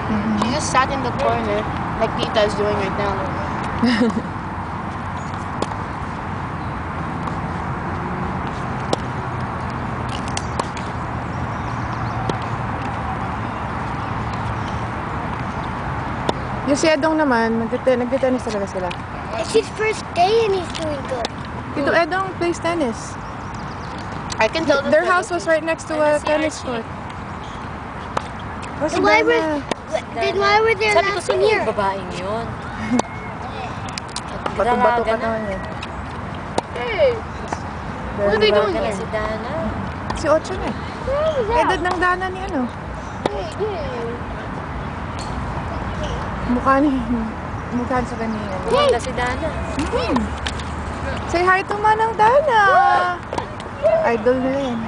She just sat in the corner, like Tita is doing right now. Yung si Edong naman, nagtitennis talaga sila. It's his first day and he's doing good. Tito Edong plays tennis. I can tell Their house was right next to a tennis court. Oh, si Dana. Then why were there Sabi ko last sino year? yung babaeng yun? Bato-bato ka naman yan. Hey! What are they doing Dalaga na here? si Dana. Si Ocho na eh. Edad ng Dana ni ano. Mukha sa ganyan. Maganda si Dana. Say hi to Manang Dana! Idol na yan.